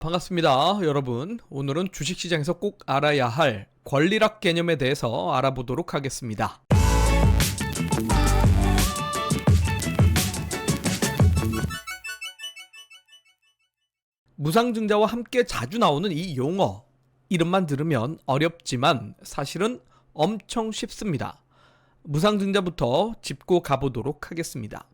반갑습니다, 여러분. 오늘은 주식시장에서 꼭 알아야 할 권리락 개념에 대해서 알아보도록 하겠습니다. 무상증자와 함께 자주 나오는 이 용어, 이름만 들으면 어렵지만 사실은 엄청 쉽습니다. 무상증자부터 짚고 가보도록 하겠습니다.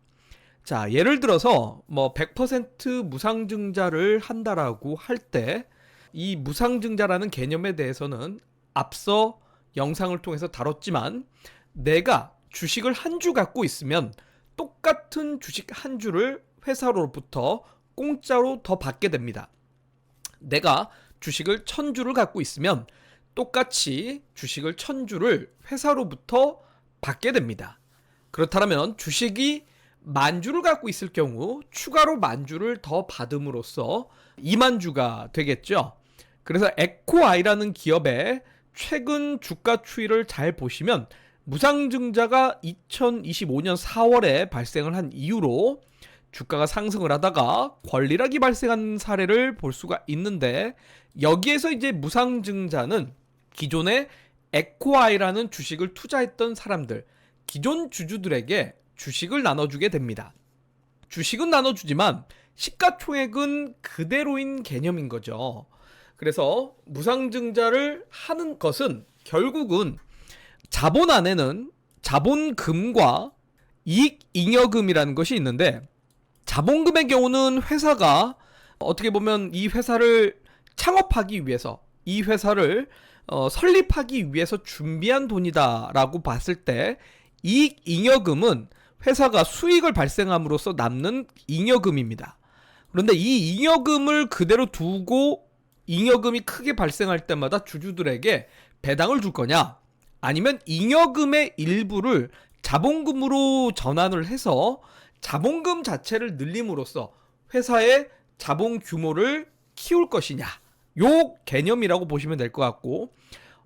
자, 예를 들어서 100% 무상증자를 한다라고 할 때 이 무상증자라는 개념에 대해서는 앞서 영상을 통해서 다뤘지만, 내가 주식을 한 주 갖고 있으면 똑같은 주식 한 주를 회사로부터 공짜로 더 받게 됩니다. 내가 주식을 1000주를 갖고 있으면 똑같이 주식을 1000주를 회사로부터 받게 됩니다. 그렇다면 주식이 10,000주를 갖고 있을 경우 추가로 10,000주를 더 받음으로써 20,000주가 되겠죠. 그래서 에코아이라는 기업의 최근 주가 추이를 잘 보시면 무상증자가 2025년 4월에 발생을 한 이후로 주가가 상승을 하다가 권리락이 발생한 사례를 볼 수가 있는데, 여기에서 이제 무상증자는 기존에 에코아이라는 주식을 투자했던 사람들, 기존 주주들에게 주식을 나눠주게 됩니다. 주식은 나눠주지만 시가총액은 그대로인 개념인 거죠. 그래서 무상증자를 하는 것은 결국은 자본 안에는 자본금과 이익잉여금이라는 것이 있는데, 자본금의 경우는 회사가 어떻게 보면 이 회사를 창업하기 위해서, 이 회사를 설립하기 위해서 준비한 돈이다라고 봤을 때, 이익잉여금은 회사가 수익을 발생함으로써 남는 잉여금입니다. 그런데 이 잉여금을 그대로 두고 잉여금이 크게 발생할 때마다 주주들에게 배당을 줄 거냐, 아니면 잉여금의 일부를 자본금으로 전환을 해서 자본금 자체를 늘림으로써 회사의 자본 규모를 키울 것이냐, 요 개념이라고 보시면 될 것 같고,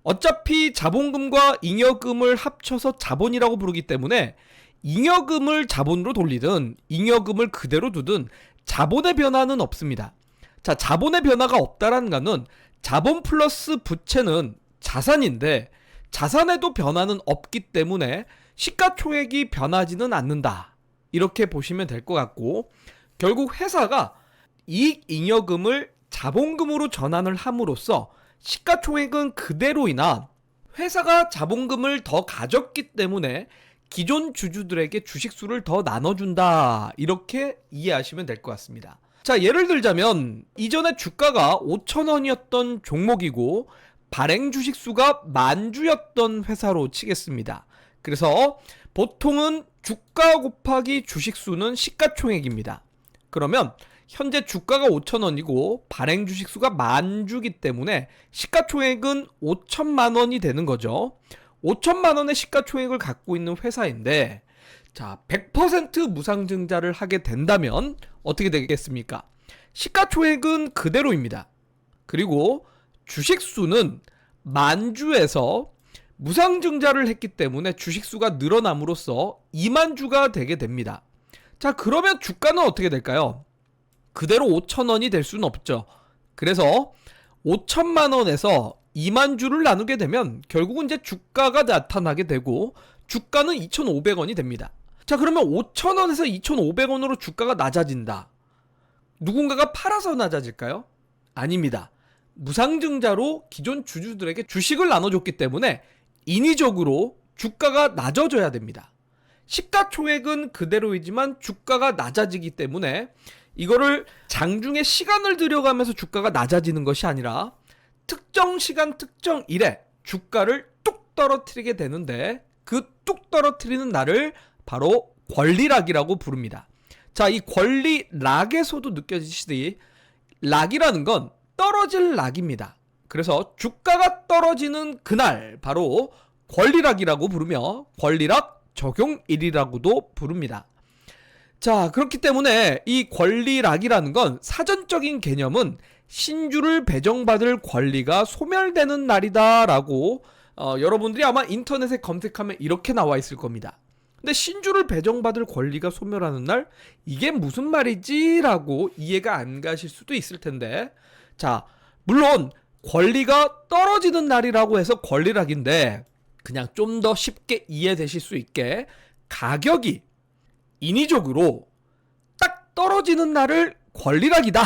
어차피 자본금과 잉여금을 합쳐서 자본이라고 부르기 때문에 잉여금을 자본으로 돌리든 잉여금을 그대로 두든 자본의 변화는 없습니다. 자, 자본의 변화가 없다라는 것은 자본 플러스 부채는 자산인데 자산에도 변화는 없기 때문에 시가총액이 변하지는 않는다, 이렇게 보시면 될 것 같고, 결국 회사가 이익잉여금을 자본금으로 전환을 함으로써 시가총액은 그대로이나 회사가 자본금을 더 가졌기 때문에 기존 주주들에게 주식수를 더 나눠준다, 이렇게 이해하시면 될 것 같습니다. 자, 예를 들자면 이전에 주가가 5,000원이었던 종목이고 발행 주식수가 10,000주였던 회사로 치겠습니다. 그래서 보통은 주가 곱하기 주식수는 시가총액입니다. 그러면 현재 주가가 5,000원이고 발행 주식수가 10,000주기 때문에 시가총액은 5천만 원이 되는 거죠. 5천만 원의 시가총액을 갖고 있는 회사인데, 자, 100% 무상증자를 하게 된다면 어떻게 되겠습니까? 시가총액은 그대로입니다. 그리고 주식수는 10,000주에서 무상증자를 했기 때문에 주식수가 늘어남으로써 20,000주가 되게 됩니다. 자, 그러면 주가는 어떻게 될까요? 그대로 5,000원이 될 수는 없죠. 그래서 5천만 원에서 20,000주를 나누게 되면 결국은 이제 주가가 나타나게 되고 주가는 2,500원이 됩니다. 자, 그러면 5,000원에서 2,500원으로 주가가 낮아진다. 누군가가 팔아서 낮아질까요? 아닙니다. 무상증자로 기존 주주들에게 주식을 나눠줬기 때문에 인위적으로 주가가 낮아져야 됩니다. 시가총액은 그대로이지만 주가가 낮아지기 때문에 이거를 장중에 시간을 들여가면서 주가가 낮아지는 것이 아니라 특정 시간 특정 일에 주가를 뚝 떨어뜨리게 되는데, 그 뚝 떨어뜨리는 날을 바로 권리락이라고 부릅니다. 자, 이 권리락에서도 느껴지시듯이 락이라는 건 떨어질 락입니다. 그래서 주가가 떨어지는 그날 바로 권리락이라고 부르며 권리락 적용일이라고도 부릅니다. 자, 그렇기 때문에 이 권리락이라는 건 사전적인 개념은 신주를 배정받을 권리가 소멸되는 날이다라고 여러분들이 아마 인터넷에 검색하면 이렇게 나와 있을 겁니다. 근데 신주를 배정받을 권리가 소멸하는 날, 이게 무슨 말이지? 라고 이해가 안 가실 수도 있을 텐데, 자, 물론 권리가 떨어지는 날이라고 해서 권리락인데 그냥 좀 더 쉽게 이해되실 수 있게 가격이 인위적으로 딱 떨어지는 날을 권리락이다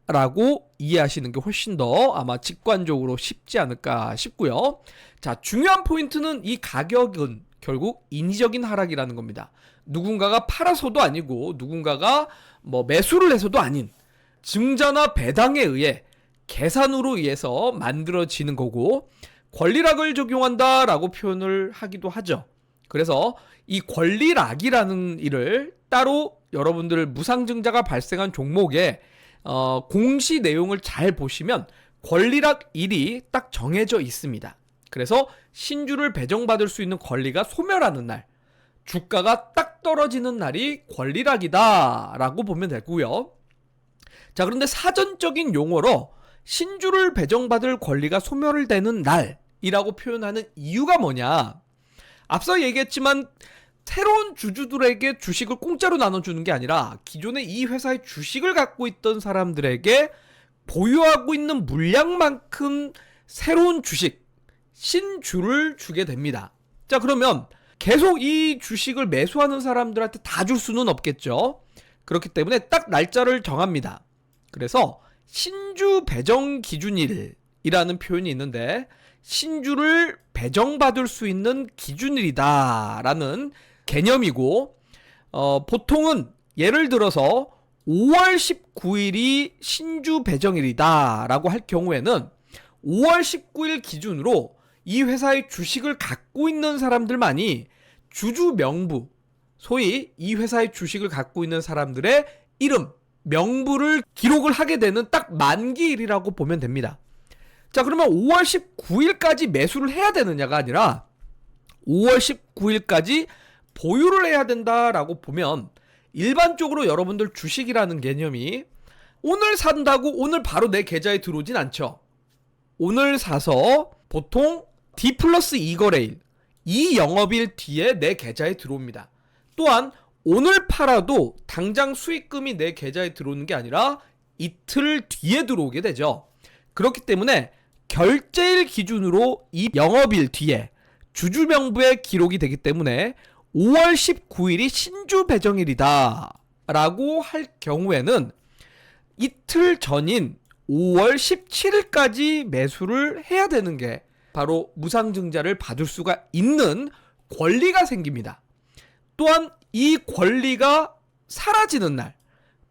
라고 이해하시는 게 훨씬 더 아마 직관적으로 쉽지 않을까 싶고요. 자, 중요한 포인트는 이 가격은 결국 인위적인 하락이라는 겁니다. 누군가가 팔아서도 아니고 누군가가 뭐 매수를 해서도 아닌 증자나 배당에 의해 계산으로 의해서 만들어지는 거고 권리락을 적용한다라고 표현을 하기도 하죠. 그래서 이 권리락이라는 일을 따로 여러분들 무상증자가 발생한 종목에 공시 내용을 잘 보시면 권리락 1이 딱 정해져 있습니다. 그래서 신주를 배정받을 수 있는 권리가 소멸하는 날, 주가가 딱 떨어지는 날이 권리락이다 라고 보면 되고요. 자, 그런데 사전적인 용어로 신주를 배정받을 권리가 소멸되는 날이라고 표현하는 이유가 뭐냐? 앞서 얘기했지만 새로운 주주들에게 주식을 공짜로 나눠주는 게 아니라 기존에 이 회사의 주식을 갖고 있던 사람들에게 보유하고 있는 물량만큼 새로운 주식, 신주를 주게 됩니다. 자, 그러면 계속 이 주식을 매수하는 사람들한테 다 줄 수는 없겠죠. 그렇기 때문에 딱 날짜를 정합니다. 그래서 신주 배정 기준일이라는 표현이 있는데 신주를 배정받을 수 있는 기준일이다라는 개념이고 보통은 예를 들어서 5월 19일이 신주 배정일이다라고 할 경우에는 5월 19일 기준으로 이 회사의 주식을 갖고 있는 사람들만이 주주 명부, 소위 이 회사의 주식을 갖고 있는 사람들의 이름, 명부를 기록을 하게 되는 딱 만기일이라고 보면 됩니다. 자, 그러면 5월 19일까지 매수를 해야 되느냐가 아니라 5월 19일까지 보유를 해야 된다라고 보면 일반적으로 여러분들 주식이라는 개념이 오늘 산다고 오늘 바로 내 계좌에 들어오진 않죠. 오늘 사서 보통 D+2 거래일, 이 영업일 뒤에 내 계좌에 들어옵니다. 또한 오늘 팔아도 당장 수익금이 내 계좌에 들어오는 게 아니라 이틀 뒤에 들어오게 되죠. 그렇기 때문에 결제일 기준으로 이 영업일 뒤에 주주 명부에 기록이 되기 때문에 5월 19일이 신주 배정일이다 라고 할 경우에는 이틀 전인 5월 17일까지 매수를 해야 되는 게 바로 무상증자를 받을 수가 있는 권리가 생깁니다. 또한 이 권리가 사라지는 날,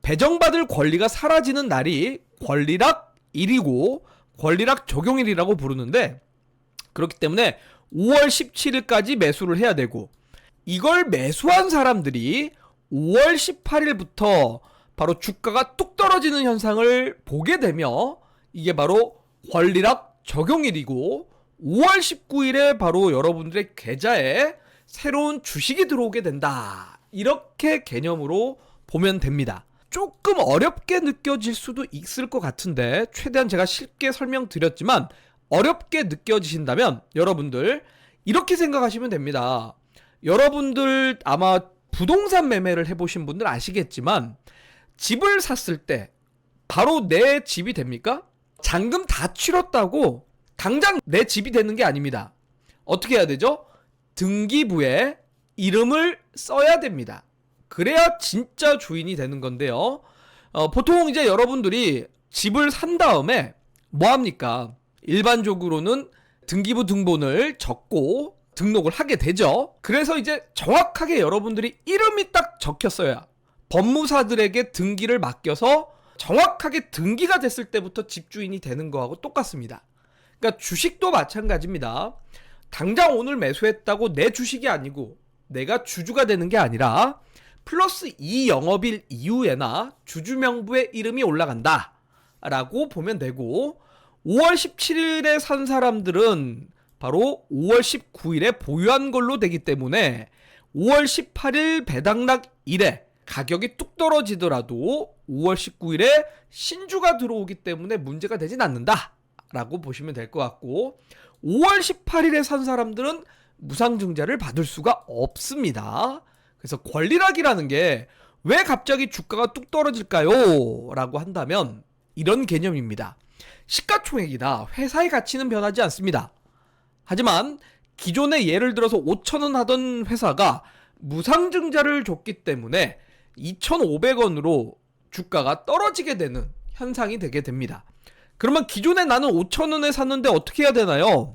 배정받을 권리가 사라지는 날이 권리락 일이고 권리락 적용일이라고 부르는데 그렇기 때문에 5월 17일까지 매수를 해야 되고 이걸 매수한 사람들이 5월 18일부터 바로 주가가 뚝 떨어지는 현상을 보게 되며 이게 바로 권리락 적용일이고 5월 19일에 바로 여러분들의 계좌에 새로운 주식이 들어오게 된다. 이렇게 개념으로 보면 됩니다. 조금 어렵게 느껴질 수도 있을 것 같은데 최대한 제가 쉽게 설명드렸지만 어렵게 느껴지신다면 여러분들 이렇게 생각하시면 됩니다. 여러분들 아마 부동산 매매를 해보신 분들 아시겠지만 집을 샀을 때 바로 내 집이 됩니까? 잔금 다 치렀다고 당장 내 집이 되는 게 아닙니다. 어떻게 해야 되죠? 등기부에 이름을 써야 됩니다. 그래야 진짜 주인이 되는 건데요. 보통 이제 여러분들이 집을 산 다음에 뭐 합니까? 일반적으로는 등기부 등본을 적고 등록을 하게 되죠. 그래서 이제 정확하게 여러분들이 이름이 딱 적혔어야 법무사들에게 등기를 맡겨서 정확하게 등기가 됐을 때부터 집주인이 되는 거하고 똑같습니다. 그러니까 주식도 마찬가지입니다. 당장 오늘 매수했다고 내 주식이 아니고 내가 주주가 되는 게 아니라 플러스 이 영업일 이후에나 주주 명부에 이름이 올라간다 라고 보면 되고 5월 17일에 산 사람들은 바로 5월 19일에 보유한 걸로 되기 때문에 5월 18일 배당락 일에 가격이 뚝 떨어지더라도 5월 19일에 신주가 들어오기 때문에 문제가 되진 않는다 라고 보시면 될 것 같고 5월 18일에 산 사람들은 무상증자를 받을 수가 없습니다. 그래서 권리락이라는 게 왜 갑자기 주가가 뚝 떨어질까요? 라고 한다면 이런 개념입니다. 시가총액이다. 회사의 가치는 변하지 않습니다. 하지만 기존에 예를 들어서 5,000원 하던 회사가 무상증자를 줬기 때문에 2,500원으로 주가가 떨어지게 되는 현상이 되게 됩니다. 그러면 기존에 나는 5,000원에 샀는데 어떻게 해야 되나요?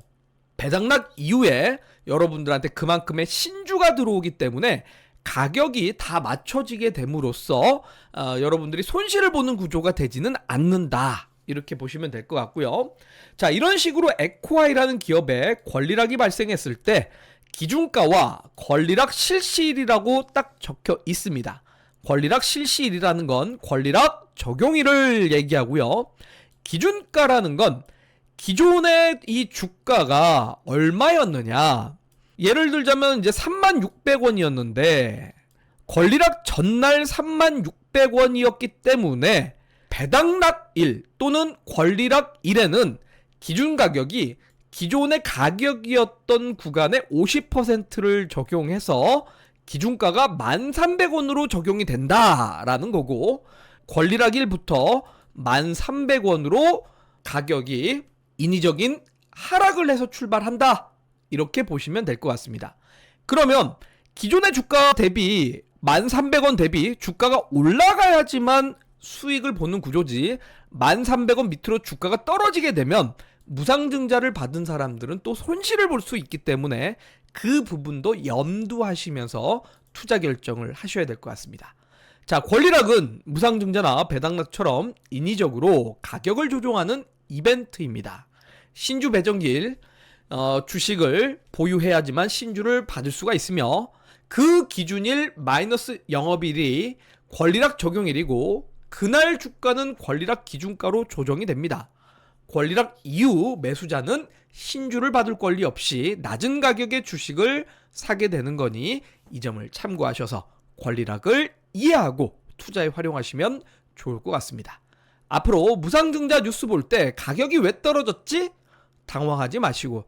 배당락 이후에 여러분들한테 그만큼의 신주가 들어오기 때문에 가격이 다 맞춰지게 됨으로써 여러분들이 손실을 보는 구조가 되지는 않는다. 이렇게 보시면 될 것 같고요. 자, 이런 식으로 에코아이라는 기업에 권리락이 발생했을 때 기준가와 권리락 실시일이라고 딱 적혀 있습니다. 권리락 실시일이라는 건 권리락 적용일을 얘기하고요. 기준가라는 건 기존의 이 주가가 얼마였느냐. 예를 들자면 이제 36,600원이었는데 권리락 전날 36,600원이었기 때문에 배당락일 또는 권리락일에는 기준 가격이 기존의 가격이었던 구간의 50%를 적용해서 기준가가 1,300원으로 적용이 된다라는 거고, 권리락일부터 1,300원으로 가격이 인위적인 하락을 해서 출발한다. 이렇게 보시면 될 것 같습니다. 그러면 기존의 주가 대비 1,300원 대비 주가가 올라가야지만 수익을 보는 구조지, 1,300원 밑으로 주가가 떨어지게 되면 무상증자를 받은 사람들은 또 손실을 볼 수 있기 때문에 그 부분도 염두하시면서 투자 결정을 하셔야 될 것 같습니다. 자, 권리락은 무상증자나 배당락처럼 인위적으로 가격을 조종하는 이벤트입니다. 신주 배정일, 주식을 보유해야지만 신주를 받을 수가 있으며 그 기준일 마이너스 영업일이 권리락 적용일이고 그날 주가는 권리락 기준가로 조정이 됩니다. 권리락 이후 매수자는 신주를 받을 권리 없이 낮은 가격의 주식을 사게 되는 거니 이 점을 참고하셔서 권리락을 이해하고 투자에 활용하시면 좋을 것 같습니다. 앞으로 무상증자 뉴스 볼 때 가격이 왜 떨어졌지? 당황하지 마시고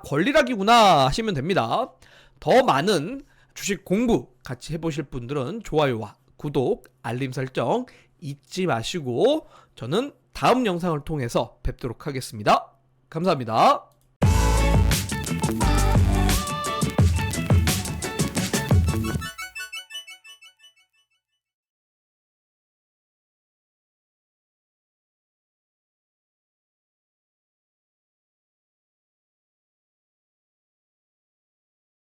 권리락이구나 하시면 됩니다. 더 많은 주식 공부 같이 해보실 분들은 좋아요와 구독, 알림 설정 잊지 마시고 저는 다음 영상을 통해서 뵙도록 하겠습니다. 감사합니다.